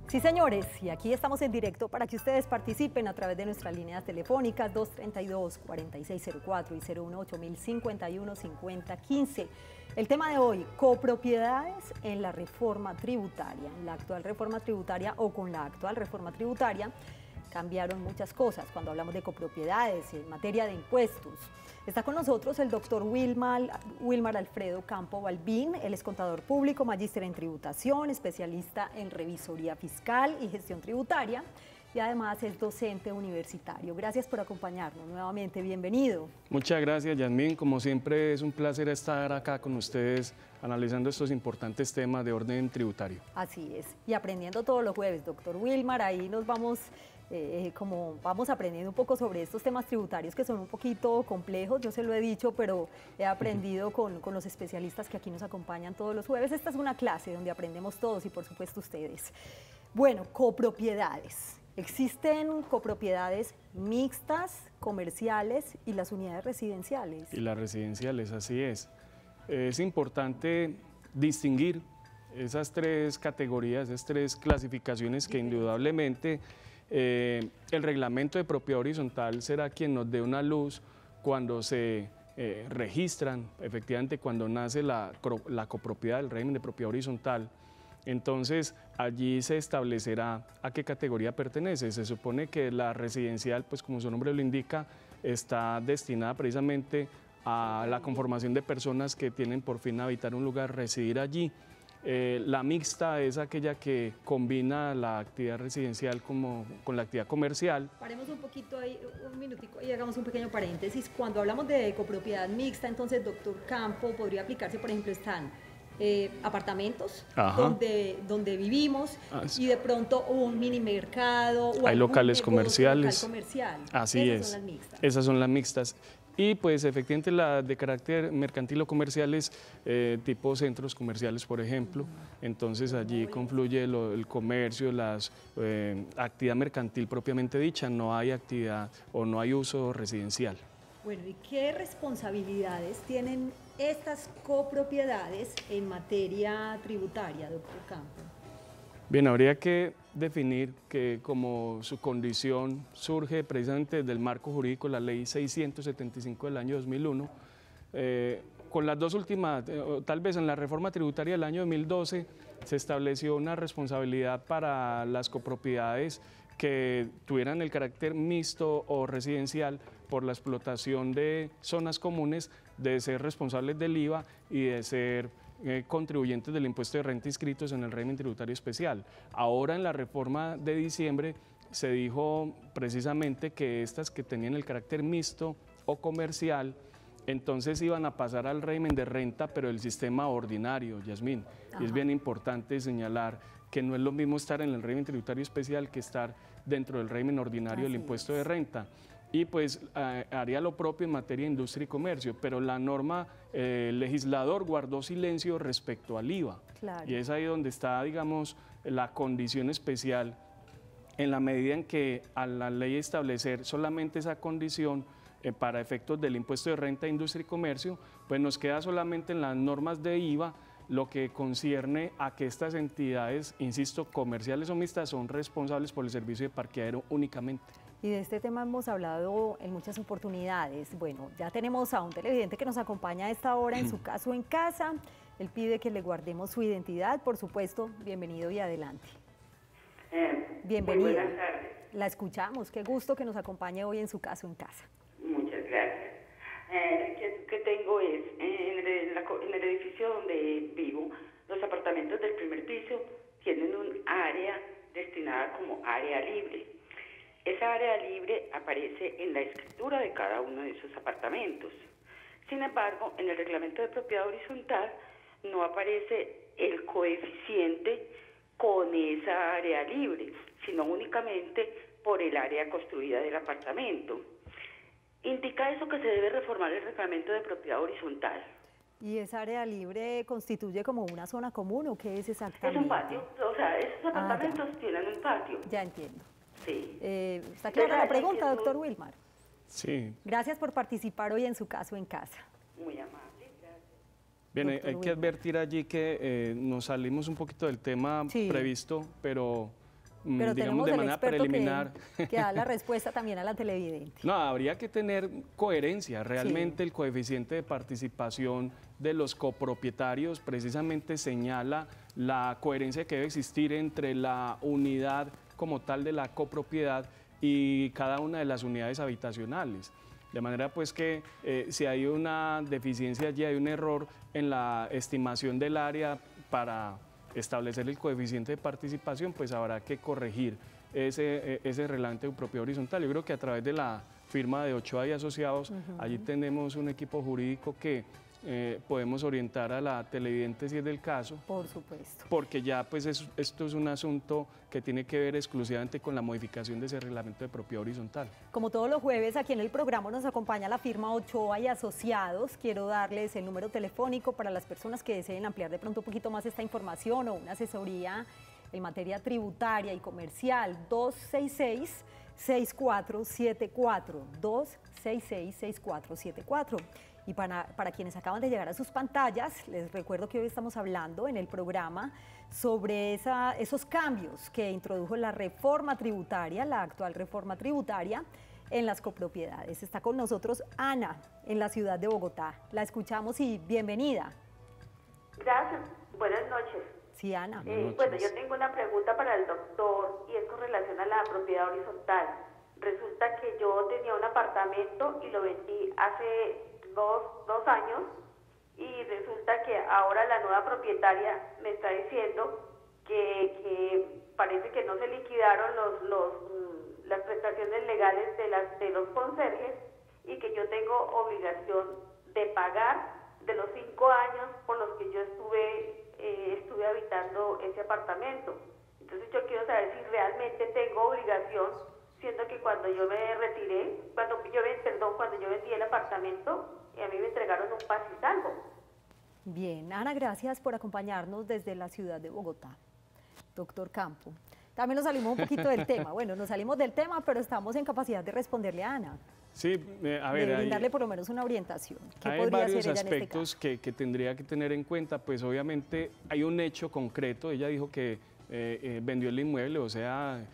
Sí, señores, y aquí estamos en directo para que ustedes participen a través de nuestras líneas telefónicas 232-4604 y 018-051-5015. El tema de hoy, copropiedades en la reforma tributaria. En la actual reforma tributaria o con la actual reforma tributaria cambiaron muchas cosas cuando hablamos de copropiedades en materia de impuestos. Está con nosotros el doctor Wilmar Alfredo Campo Balbín. Él es contador público, magíster en tributación, especialista en revisoría fiscal y gestión tributaria y además es docente universitario. Gracias por acompañarnos nuevamente, bienvenido. Muchas gracias, Yasmín. Como siempre es un placer estar acá con ustedes analizando estos importantes temas de orden tributario. Así es, y aprendiendo todos los jueves, doctor Wilmar, ahí nos vamos vamos aprendiendo un poco sobre estos temas tributarios que son un poquito complejos, yo se lo he dicho, pero he aprendido con los especialistas que aquí nos acompañan todos los jueves. Esta es una clase donde aprendemos todos y por supuesto ustedes. Bueno, copropiedades. Existen copropiedades mixtas, comerciales y las unidades residenciales. Y las residenciales, así es. Es importante distinguir esas tres categorías, esas tres clasificaciones que indudablemente el reglamento de propiedad horizontal será quien nos dé una luz cuando se registran, efectivamente cuando nace la copropiedad del régimen de propiedad horizontal. Entonces allí se establecerá a qué categoría pertenece. Se supone que la residencial, pues como su nombre lo indica, está destinada precisamente a la conformación de personas que tienen por fin habitar un lugar, residir allí. La mixta es aquella que combina la actividad residencial con la actividad comercial. Paremos un poquito ahí, un minutico, y hagamos un pequeño paréntesis. Cuando hablamos de copropiedad mixta, entonces, doctor Campo, podría aplicarse, por ejemplo, están apartamentos donde vivimos y de pronto un mini mercado. O hay locales comerciales. Local comercial. Así es. Son las mixtas. Esas son las mixtas. Y pues efectivamente las de carácter mercantil o comerciales, tipo centros comerciales, por ejemplo. Entonces allí confluye el comercio, la actividad mercantil propiamente dicha, no hay actividad o no hay uso residencial. Bueno, ¿y qué responsabilidades tienen estas copropiedades en materia tributaria, doctor Campo? Bien, habría que definir que como su condición surge precisamente del marco jurídico, la ley 675 del año 2001, con las dos últimas, tal vez en la reforma tributaria del año 2012, se estableció una responsabilidad para las copropiedades que tuvieran el carácter mixto o residencial por la explotación de zonas comunes, de ser responsables del IVA y de ser contribuyentes del impuesto de renta inscritos en el régimen tributario especial. Ahora en la reforma de diciembre se dijo precisamente que estas que tenían el carácter mixto o comercial, entonces iban a pasar al régimen de renta, pero el sistema ordinario, Yasmín. Y es bien importante señalar que no es lo mismo estar en el régimen tributario especial que estar dentro del régimen ordinario del impuesto de renta. Y pues haría lo propio en materia de industria y comercio, pero la norma, el legislador guardó silencio respecto al IVA. Claro. Y es ahí donde está, digamos, la condición especial, en la medida en que a la ley establecer solamente esa condición para efectos del impuesto de renta, industria y comercio, pues nos queda solamente en las normas de IVA lo que concierne a que estas entidades, insisto, comerciales o mixtas, son responsables por el servicio de parqueadero únicamente. Y de este tema hemos hablado en muchas oportunidades. Bueno, ya tenemos a un televidente que nos acompaña a esta hora en su caso en casa. Él pide que le guardemos su identidad, por supuesto. Bienvenido y adelante. Bienvenida. Muy buenas tardes. La escuchamos. Qué gusto que nos acompañe hoy en su caso en casa. Muchas gracias. Que tengo es, en el edificio donde vivo, los apartamentos del primer piso tienen un área destinada como área libre. Esa área libre aparece en la escritura de cada uno de esos apartamentos. Sin embargo, en el reglamento de propiedad horizontal no aparece el coeficiente con esa área libre, sino únicamente por el área construida del apartamento. ¿Indica eso que se debe reformar el reglamento de propiedad horizontal? ¿Y esa área libre constituye como una zona común o qué es exactamente? Es un patio, o sea, esos apartamentos tienen un patio. Ya entiendo. Sí. ¿Está clara la pregunta, doctor Wilmar? Sí. Gracias por participar hoy en su caso en casa. Muy amable, gracias. Bien, hay que advertir allí que nos salimos un poquito del tema previsto, pero Pero digamos, de manera preliminar. que da la respuesta también a la televidente. No, habría que tener coherencia. Realmente el coeficiente de participación de los copropietarios precisamente señala la coherencia que debe existir entre la unidad como tal de la copropiedad y cada una de las unidades habitacionales. De manera pues que si hay una deficiencia allí, hay un error en la estimación del área para establecer el coeficiente de participación, pues habrá que corregir ese reglamento propio horizontal. Yo creo que a través de la firma de Ochoa y Asociados, allí tenemos un equipo jurídico que podemos orientar a la televidente si es del caso. Por supuesto. Porque ya pues esto es un asunto que tiene que ver exclusivamente con la modificación de ese reglamento de propiedad horizontal. Como todos los jueves, aquí en el programa nos acompaña la firma Ochoa y Asociados. Quiero darles el número telefónico para las personas que deseen ampliar de pronto un poquito más esta información o una asesoría en materia tributaria y comercial. 266-6474, 266-6474. Y para quienes acaban de llegar a sus pantallas, les recuerdo que hoy estamos hablando en el programa sobre esos cambios que introdujo la reforma tributaria, la actual reforma tributaria, en las copropiedades. Está con nosotros Ana, en la ciudad de Bogotá. La escuchamos y bienvenida. Gracias, buenas noches. Sí, Ana. Bueno, yo tengo una pregunta para el doctor y es con relación a la propiedad horizontal. Resulta que yo tenía un apartamento y lo vendí hace dos años y resulta que ahora la nueva propietaria me está diciendo que parece que no se liquidaron las prestaciones legales de los conserjes y que yo tengo obligación de pagar de los 5 años por los que yo estuve habitando ese apartamento. Entonces yo quiero saber si realmente tengo obligación, siendo que cuando yo me retiré, cuando yo vendí el apartamento, y a mí me entregaron un paz y salvo. Bien, Ana, gracias por acompañarnos desde la ciudad de Bogotá. Doctor Campo, también nos salimos un poquito del tema. Bueno, nos salimos del tema, pero estamos en capacidad de responderle a Ana. Sí, a ver, de brindarle por lo menos una orientación. ¿Qué hay podría varios hacer ella aspectos en este caso? que tendría que tener en cuenta. Pues obviamente hay un hecho concreto. Ella dijo que vendió el inmueble, o sea,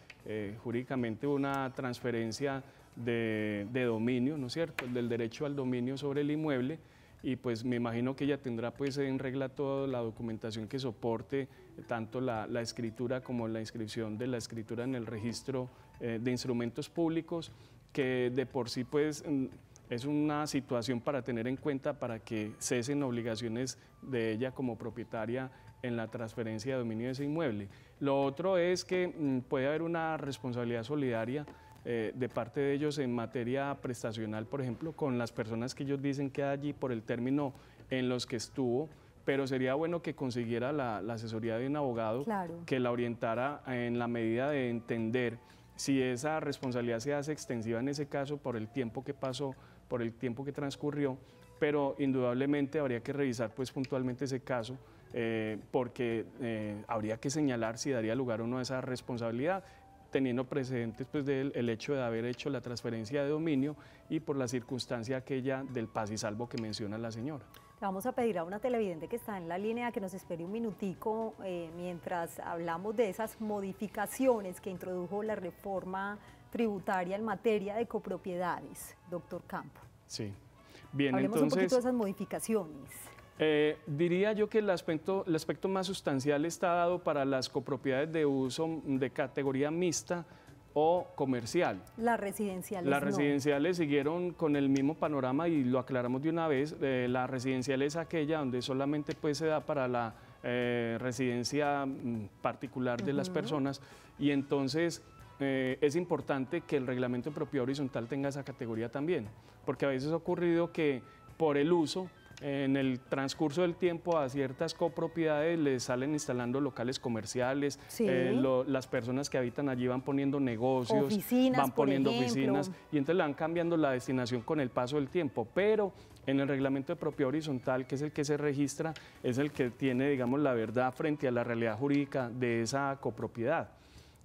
jurídicamente una transferencia de dominio, ¿no es cierto?, del derecho al dominio sobre el inmueble, y pues me imagino que ella tendrá pues en regla toda la documentación que soporte tanto la escritura como la inscripción de la escritura en el registro de instrumentos públicos, que de por sí pues es una situación para tener en cuenta para que cesen obligaciones de ella como propietaria en la transferencia de dominio de ese inmueble. Lo otro es que puede haber una responsabilidad solidaria de parte de ellos en materia prestacional, por ejemplo, con las personas que ellos dicen que allí por el término en los que estuvo, pero sería bueno que consiguiera la asesoría de un abogado, claro, que la orientara en la medida de entender si esa responsabilidad se hace extensiva en ese caso por el tiempo que pasó, por el tiempo que transcurrió, pero indudablemente habría que revisar pues puntualmente ese caso, porque habría que señalar si daría lugar o no a esa responsabilidad, teniendo precedentes pues del hecho de haber hecho la transferencia de dominio y por la circunstancia aquella del paz y salvo que menciona la señora. Le vamos a pedir a una televidente que está en la línea que nos espere un minutico mientras hablamos de esas modificaciones que introdujo la reforma tributaria en materia de copropiedades, doctor Campo. Sí, bien, hablemos entonces, un poquito de esas modificaciones. Diría yo que el aspecto más sustancial está dado para las copropiedades de uso de categoría mixta o comercial. Las residenciales Las residenciales siguieron con el mismo panorama y lo aclaramos de una vez. La residencial es aquella donde solamente pues, se da para la residencia particular de las personas, y entonces es importante que el reglamento de propiedad horizontal tenga esa categoría también, porque a veces ha ocurrido que por el uso, en el transcurso del tiempo a ciertas copropiedades les salen instalando locales comerciales, sí, las personas que habitan allí van poniendo negocios, oficinas, van poniendo por ejemplo, oficinas, y entonces le van cambiando la destinación con el paso del tiempo, pero en el reglamento de propiedad horizontal, que es el que se registra, es el que tiene, digamos, la verdad frente a la realidad jurídica de esa copropiedad.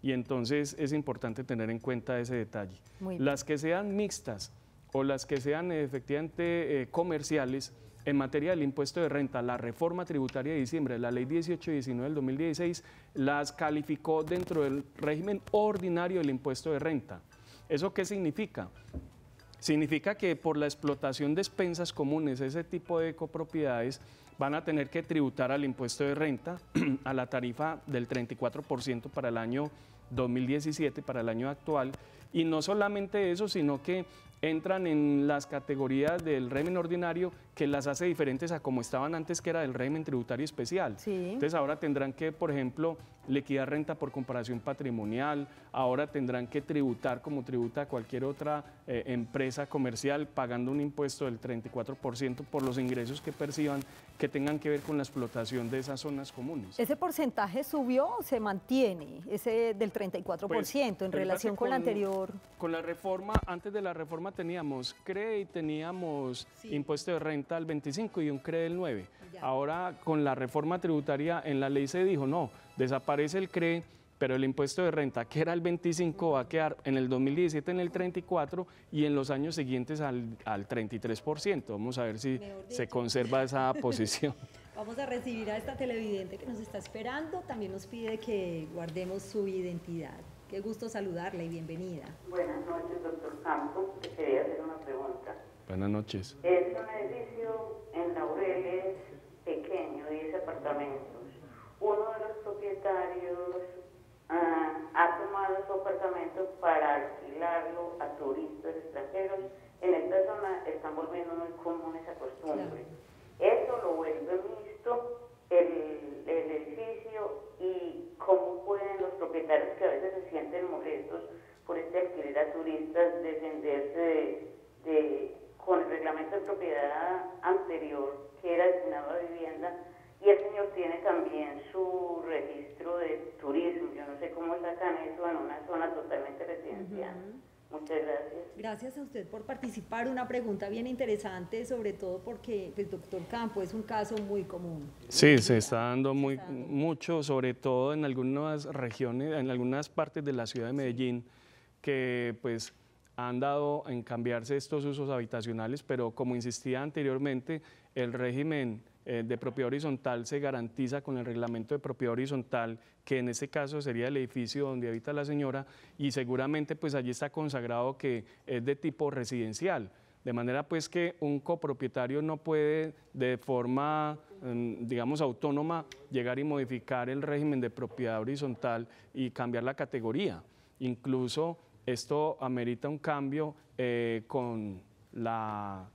Y entonces es importante tener en cuenta ese detalle. Las que sean mixtas o las que sean efectivamente comerciales, en materia del impuesto de renta, la reforma tributaria de diciembre, la ley 1819 del 2016, las calificó dentro del régimen ordinario del impuesto de renta. ¿Eso qué significa? Significa que por la explotación de expensas comunes, ese tipo de copropiedades van a tener que tributar al impuesto de renta a la tarifa del 34% para el año 2017, para el año actual, y no solamente eso, sino que entran en las categorías del régimen ordinario que las hace diferentes a como estaban antes, que era del régimen tributario especial. Sí. Entonces ahora tendrán que, por ejemplo, liquidar renta por comparación patrimonial, ahora tendrán que tributar como tributa cualquier otra empresa comercial, pagando un impuesto del 34% por los ingresos que perciban que tengan que ver con la explotación de esas zonas comunes. ¿Ese porcentaje subió o se mantiene, ese del 34%, Pues, en relación con la anterior? Con la reforma, antes de la reforma teníamos CRE y teníamos Sí. impuesto de renta al 25 y un CRE del 9. Ya. Ahora con la reforma tributaria en la ley se dijo, no, desaparece el CRE, pero el impuesto de renta, que era el 25, va a quedar en el 2017 en el 34 y en los años siguientes al 33%. Vamos a ver si Mejor se dicho. conserva esa posición. Vamos a recibir a esta televidente que nos está esperando. También nos pide que guardemos su identidad. Qué gusto saludarla y bienvenida. Buenas noches, doctor Campos. Te quería hacer una pregunta. Buenas noches. Es un edificio en Laureles pequeño, 10 apartamentos. Uno de los propietarios ha tomado su apartamento para alquilarlo a turistas extranjeros. En esta zona están volviendo muy común esa costumbre. Eso lo vuelve mixto el edificio, y cómo pueden los propietarios, que a veces se sienten molestos por este alquiler a turistas, defenderse con el reglamento de propiedad anterior que era destinado a vivienda. Y el señor tiene también su registro de turismo. Yo no sé cómo sacan eso en una zona totalmente residencial. Muchas gracias. Gracias a usted por participar. Una pregunta bien interesante, sobre todo porque, pues, doctor Campo, es un caso muy común. Sí, se está dando mucho, sobre todo en algunas regiones, en algunas partes de la ciudad de Medellín, que pues han dado en cambiarse estos usos habitacionales, pero como insistía anteriormente, el régimen de propiedad horizontal se garantiza con el reglamento de propiedad horizontal, que en este caso sería el edificio donde habita la señora, y seguramente pues allí está consagrado que es de tipo residencial, de manera pues que un copropietario no puede de forma, digamos, autónoma llegar y modificar el régimen de propiedad horizontal y cambiar la categoría. Incluso esto amerita un cambio con la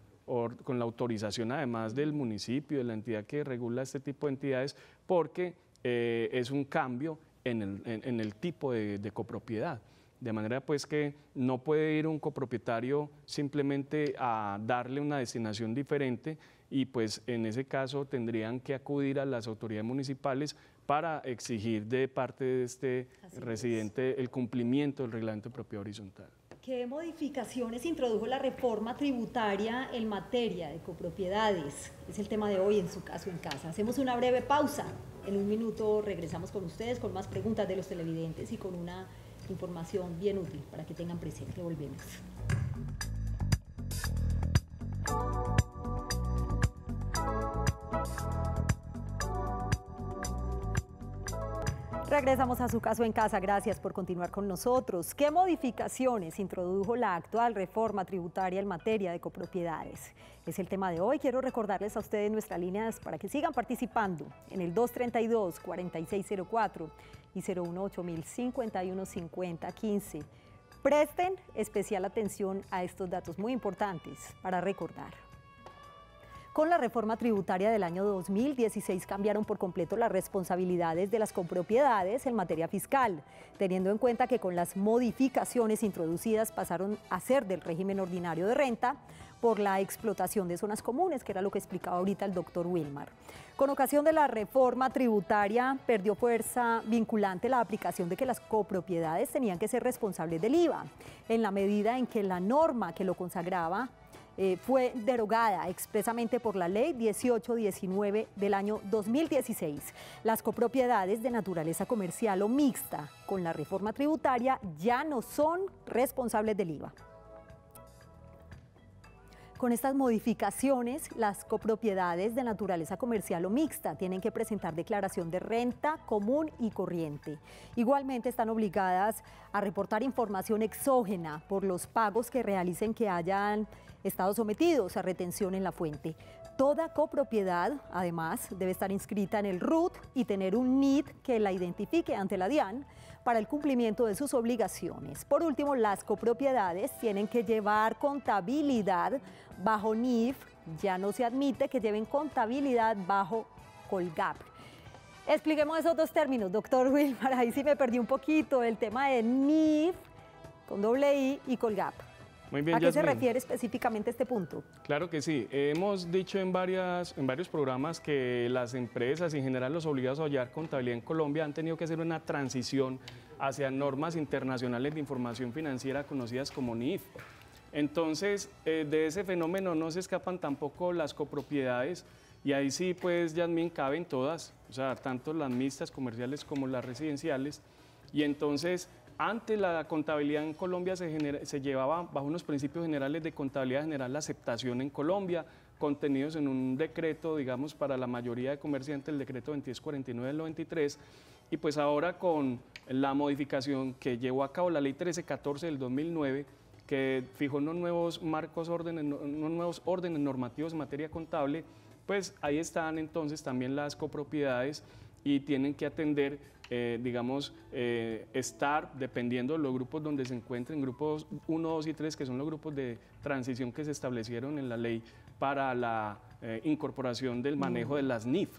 autorización además del municipio, de la entidad que regula este tipo de entidades, porque es un cambio en el tipo de copropiedad. De manera pues que no puede ir un copropietario simplemente a darle una destinación diferente, y pues en ese caso tendrían que acudir a las autoridades municipales para exigir de parte de este residente el cumplimiento del reglamento de propiedad horizontal. ¿Qué modificaciones introdujo la reforma tributaria en materia de copropiedades? Es el tema de hoy en Su Caso en Casa. Hacemos una breve pausa. En un minuto regresamos con ustedes con más preguntas de los televidentes y con una información bien útil para que tengan presente. Volvemos. Regresamos a Su Caso en Casa, gracias por continuar con nosotros. ¿Qué modificaciones introdujo la actual reforma tributaria en materia de copropiedades? Es el tema de hoy. Quiero recordarles a ustedes nuestras líneas para que sigan participando en el 232-4604 y 018-5150-15. Presten especial atención a estos datos muy importantes para recordar. Con la reforma tributaria del año 2016 cambiaron por completo las responsabilidades de las copropiedades en materia fiscal, teniendo en cuenta que con las modificaciones introducidas pasaron a ser del régimen ordinario de renta por la explotación de zonas comunes, que era lo que explicaba ahorita el doctor Wilmar. Con ocasión de la reforma tributaria perdió fuerza vinculante la aplicación de que las copropiedades tenían que ser responsables del IVA, en la medida en que la norma que lo consagraba fue derogada expresamente por la Ley 1819 del año 2016. Las copropiedades de naturaleza comercial o mixta con la reforma tributaria ya no son responsables del IVA. Con estas modificaciones, las copropiedades de naturaleza comercial o mixta tienen que presentar declaración de renta común y corriente. Igualmente están obligadas a reportar información exógena por los pagos que realicen que hayan estado sometidos a retención en la fuente. Toda copropiedad, además, debe estar inscrita en el RUT y tener un NID que la identifique ante la DIAN para el cumplimiento de sus obligaciones. Por último, las copropiedades tienen que llevar contabilidad bajo NIF. Ya no se admite que lleven contabilidad bajo Colgap. Expliquemos esos dos términos, doctor Wilmar. Ahí sí me perdí un poquito el tema de NIF con doble I y Colgap. Muy bien, ¿A qué se Yasmín. refiere específicamente este punto? Claro que sí. Hemos dicho en varios programas que las empresas y en general los obligados a llevar contabilidad en Colombia han tenido que hacer una transición hacia normas internacionales de información financiera conocidas como NIF. Entonces, de ese fenómeno no se escapan tampoco las copropiedades y ahí sí, pues, Yasmín, caben todas, o sea, tanto las mixtas comerciales como las residenciales. Y entonces, antes la contabilidad en Colombia se llevaba bajo unos principios generales de contabilidad general la aceptación en Colombia, contenidos en un decreto, digamos, para la mayoría de comerciantes, el decreto 2249 del 93, y pues ahora con la modificación que llevó a cabo la ley 1314 del 2009, que fijó unos nuevos órdenes normativos en materia contable, pues ahí están entonces también las copropiedades y tienen que atender, estar dependiendo de los grupos donde se encuentren, grupos 1, 2 y 3, que son los grupos de transición que se establecieron en la ley para la incorporación del manejo de las NIF.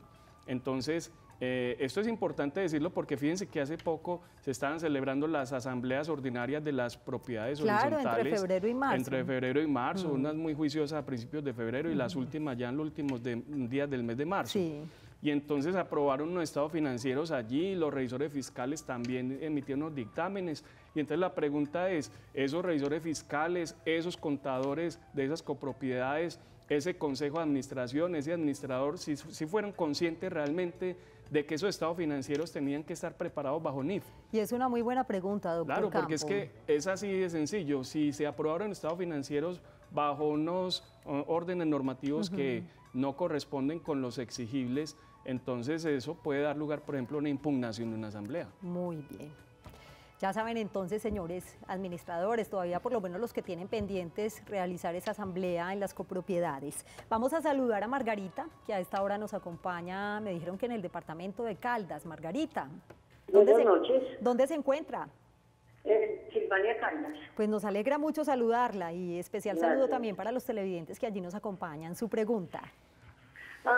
Entonces, esto es importante decirlo porque fíjense que hace poco se estaban celebrando las asambleas ordinarias de las propiedades horizontales. Entre febrero y marzo. Entre febrero y marzo, unas muy juiciosas a principios de febrero y las últimas ya en los últimos días del mes de marzo. Sí. Y entonces aprobaron unos estados financieros allí, los revisores fiscales también emitieron unos dictámenes. Y entonces la pregunta es, esos revisores fiscales, esos contadores de esas copropiedades, ese consejo de administración, ese administrador, si fueron conscientes realmente de que esos estados financieros tenían que estar preparados bajo NIF. Y es una muy buena pregunta, doctor Claro, porque Campo. es que es así de sencillo. Si se aprobaron estados financieros bajo unos órdenes normativos que no corresponden con los exigibles, entonces eso puede dar lugar, por ejemplo, a una impugnación de una asamblea. Muy bien. Ya saben entonces, señores administradores, todavía por lo menos los que tienen pendientes realizar esa asamblea en las copropiedades. Vamos a saludar a Margarita, que a esta hora nos acompaña, me dijeron que en el departamento de Caldas. Margarita. Buenas noches. ¿Dónde se encuentra? Silvania Caldas. Pues nos alegra mucho saludarla y especial saludo Gracias. también para los televidentes que allí nos acompañan. Su pregunta.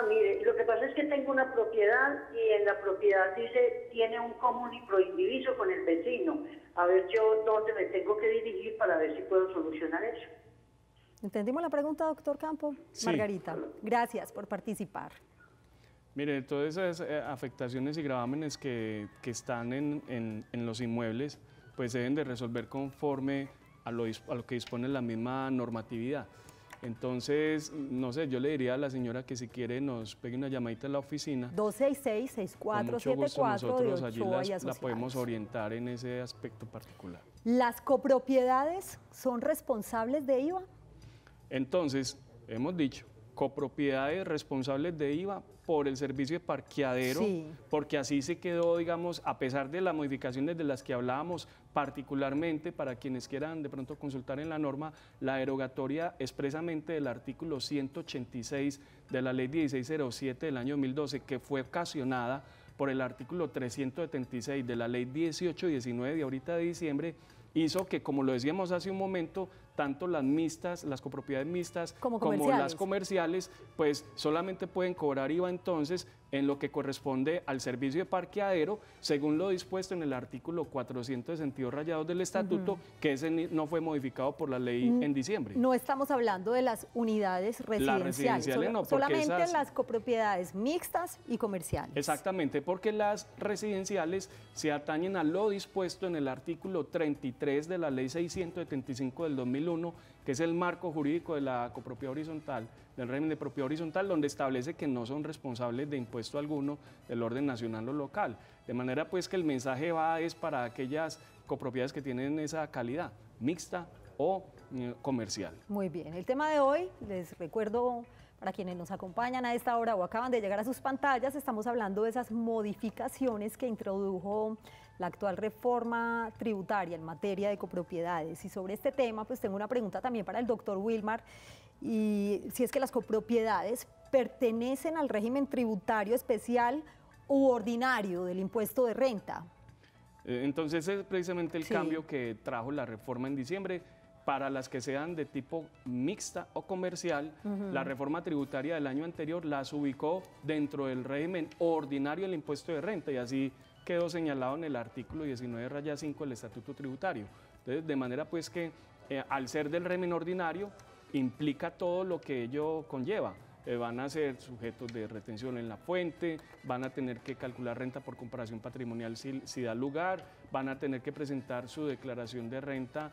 Mire, lo que pasa es que tengo una propiedad y en la propiedad dice tiene un común y proindiviso con el vecino. A ver yo dónde me tengo que dirigir para ver si puedo solucionar eso. ¿Entendimos la pregunta, doctor Campo? Sí. Margarita, gracias por participar. Mire, todas esas afectaciones y gravámenes que están en los inmuebles, pues deben de resolver conforme a lo que dispone la misma normatividad. Entonces, no sé, yo le diría a la señora que si quiere nos pegue una llamadita a la oficina. 266-6474 Con mucho gusto de nosotros allí Ochoa y la Asociados. podemos orientar en ese aspecto particular. ¿Las copropiedades son responsables de IVA? Entonces, hemos dicho, copropiedades responsables de IVA por el servicio de parqueadero, Sí. porque así se quedó, digamos, a pesar de las modificaciones de las que hablábamos, particularmente para quienes quieran de pronto consultar en la norma, la derogatoria expresamente del artículo 186 de la ley 1607 del año 2012, que fue ocasionada por el artículo 376 de la ley 1819 de ahorita de diciembre, hizo que, como lo decíamos hace un momento, tanto las mixtas, las copropiedades mixtas, Como como las comerciales, pues solamente pueden cobrar IVA entonces en lo que corresponde al servicio de parqueadero, según lo dispuesto en el artículo 462 rayados del estatuto, que ese no fue modificado por la ley en diciembre. No estamos hablando de las unidades residenciales, residenciales no, porque solamente esas- las copropiedades mixtas y comerciales. Exactamente, porque las residenciales se atañen a lo dispuesto en el artículo 33 de la ley 675 del 2001, que es el marco jurídico de la copropiedad horizontal, del régimen de propiedad horizontal, donde establece que no son responsables de impuesto alguno del orden nacional o local. De manera pues que el mensaje es para aquellas copropiedades que tienen esa calidad, mixta o comercial. Muy bien, el tema de hoy, les recuerdo para quienes nos acompañan a esta hora o acaban de llegar a sus pantallas, estamos hablando de esas modificaciones que introdujo la actual reforma tributaria en materia de copropiedades. Y sobre este tema, pues tengo una pregunta también para el doctor Wilmar, y si es que las copropiedades pertenecen al régimen tributario especial u ordinario del impuesto de renta. Entonces es precisamente el cambio que trajo la reforma en diciembre. Para las que sean de tipo mixta o comercial, la reforma tributaria del año anterior las ubicó dentro del régimen ordinario del impuesto de renta y así quedó señalado en el artículo 19-5 del Estatuto Tributario. Entonces, de manera pues que al ser del régimen ordinario implica todo lo que ello conlleva. Van a ser sujetos de retención en la fuente, van a tener que calcular renta por comparación patrimonial si da lugar, van a tener que presentar su declaración de renta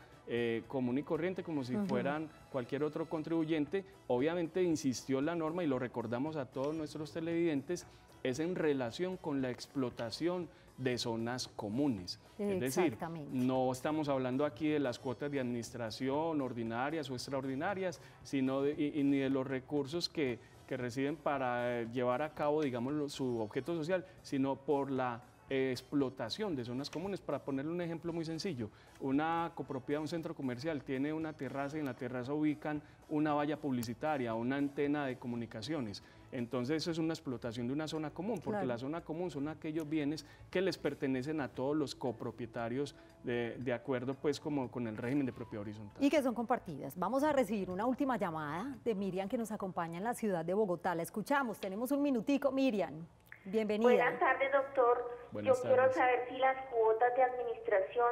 común y corriente como si fueran cualquier otro contribuyente. Obviamente insistió la norma y lo recordamos a todos nuestros televidentes, es en relación con la explotación de zonas comunes. Es decir, no estamos hablando aquí de las cuotas de administración ordinarias o extraordinarias, sino ni de los recursos que reciben para llevar a cabo, digamos, su objeto social, sino por la explotación de zonas comunes. Para ponerle un ejemplo muy sencillo, una copropiedad, un centro comercial tiene una terraza y en la terraza ubican una valla publicitaria, una antena de comunicaciones. Entonces eso es una explotación de una zona común, porque la zona común son aquellos bienes que les pertenecen a todos los copropietarios de acuerdo pues como con el régimen de propiedad horizontal. Y que son compartidas. Vamos a recibir una última llamada de Miriam que nos acompaña en la ciudad de Bogotá. La escuchamos, tenemos un minutico. Miriam, bienvenida. Buenas tardes, doctor. Buenas tardes. Quiero saber si las cuotas de administración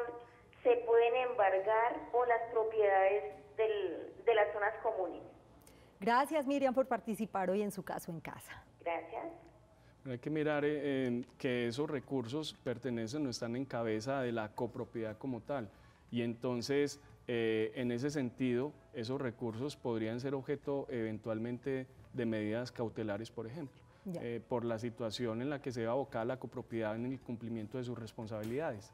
se pueden embargar o las propiedades de las zonas comunes. Gracias, Miriam, por participar hoy en Su Caso en Casa. Gracias. Hay que mirar que esos recursos pertenecen o están en cabeza de la copropiedad como tal. Y entonces, en ese sentido, esos recursos podrían ser objeto eventualmente de medidas cautelares, por ejemplo, por la situación en la que se ve abocada la copropiedad en el cumplimiento de sus responsabilidades.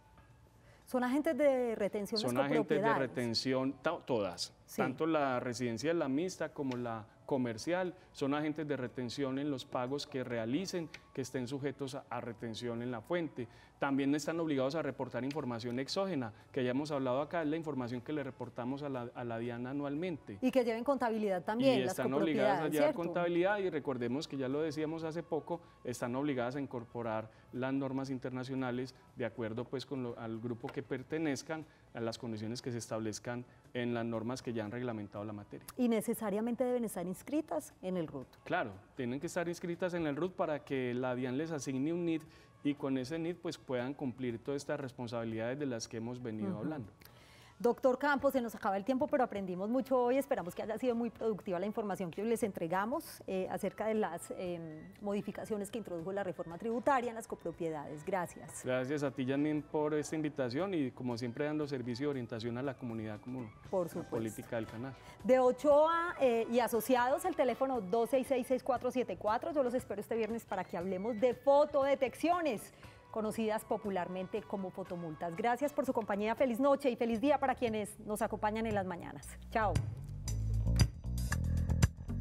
¿Son agentes de retención? Son agentes de retención, todas, tanto la residencial, la mixta como la comercial, son agentes de retención en los pagos que realicen, que estén sujetos a retención en la fuente. También están obligados a reportar información exógena, que ya hemos hablado acá, es la información que le reportamos a la DIAN anualmente. Y que lleven contabilidad también, y las están obligadas a llevar contabilidad y recordemos que ya lo decíamos hace poco, están obligadas a incorporar las normas internacionales de acuerdo pues al grupo que pertenezcan, a las condiciones que se establezcan en las normas que ya han reglamentado la materia. ¿Y necesariamente deben estar inscritas en el RUT? Claro, tienen que estar inscritas en el RUT para que la DIAN les asigne un NID y con ese NID pues puedan cumplir todas estas responsabilidades de las que hemos venido hablando. Doctor Campos, se nos acaba el tiempo, pero aprendimos mucho hoy. Esperamos que haya sido muy productiva la información que hoy les entregamos acerca de las modificaciones que introdujo la reforma tributaria en las copropiedades. Gracias. Gracias a ti, Janine, por esta invitación y como siempre dando servicio de orientación a la comunidad como por supuesto. Política del canal. De Ochoa y asociados, el teléfono 266-6474. Yo los espero este viernes para que hablemos de fotodetecciones, conocidas popularmente como fotomultas. Gracias por su compañía, feliz noche y feliz día para quienes nos acompañan en las mañanas. Chao.